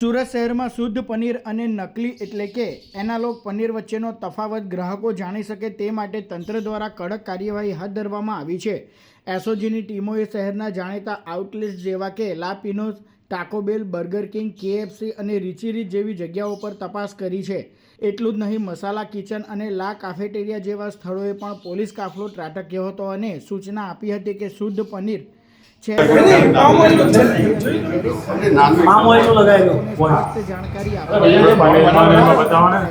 સુરત શહેરમાં શુદ્ધ પનીર અને નકલી એટલે કે એનાલોગ પનીર વચ્ચેનો તફાવત ગ્રાહકો જાણી શકે તે માટે તંત્ર દ્વારા કડક કાર્યવાહી હાથ ધરવામાં આવી છે। એસઓજીની ટીમોએ શહેરના જાણીતા આઉટલેટ્સ જેવા કે લા પિનોઝ, ટાકો બેલ, બર્ગર કિંગ, KFC અને રીચી રીચ જેવી જગ્યાઓ પર તપાસ કરી છે। એટલું જ નહીં, મસાલા કિચન અને લા કાફેટેરિયા જેવા સ્થળોએ પણ પોલીસ કાફલો ત્રાટક્યો હતો અને સૂચના આપી હતી કે શુદ્ધ પનીર जानकारी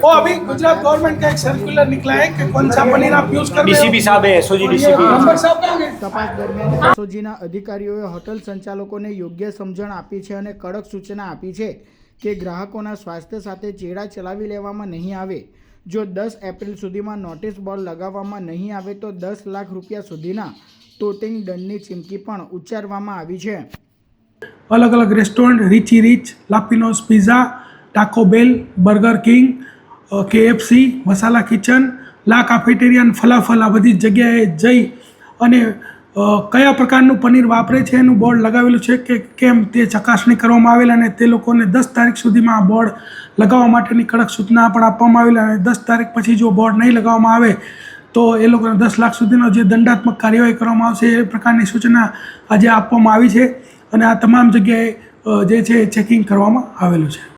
अभी गुजरात गवर्नमेंट का एक सर्कुलर निकला है कि कौन सा पनीर आप यूज कर रहे हो। डीसीपी साहब है, एसओजी डीसीपी नंबर साहब कहाँ गए? तपास दरमियान एसओजीના અધિકારીઓએ હોટલ સંચાલકોને યોગ્ય સમજણ આપી છે અને કડક સૂચના આપી છે કે ગ્રાહકોના સ્વાસ્થ્ય સાથે ચેડા ચલાવી લેવામાં નહીં આવે। જો 10 એપ્રિલ સુધીમાં નોટિસ બોર્ડ લગાવવામાં નહીં આવે તો 10 લાખ રૂપિયા સુધીના તોતિંગ દંડની ચીમકી પણ ઉચ્ચારવામાં આવી છે। अलग अलग रेस्टोरेंट રીચી રીચ, લા પિનોઝ पिज़्ज़ा, ટાકો બેલ, બર્ગર કિંગ, KFC, મસાલા કિચન, લા કાફેટેરિયા અને ફલાફલ આ બધી જગ્યાએ જઈ અને કયા પ્રકારનું પનીર વાપરે છે એનું બોર્ડ લગાવેલું છે કે કેમ તે ચકાસણી કરવામાં આવેલ અને તે લોકોને 10 તારીખ સુધીમાં આ બોર્ડ લગાવવા માટેની કડક સૂચના પણ આપવામાં આવેલ અને 10 તારીખ પછી જો બોર્ડ નહીં લગાવવામાં આવે તો એ લોકોને 10 લાખ સુધીનો જે દંડાત્મક કાર્યવાહી કરવામાં આવશે એ પ્રકારની સૂચના આજે આપવામાં આવી છે અને આ તમામ જગ્યાએ જે છે ચેકિંગ કરવામાં આવેલું છે।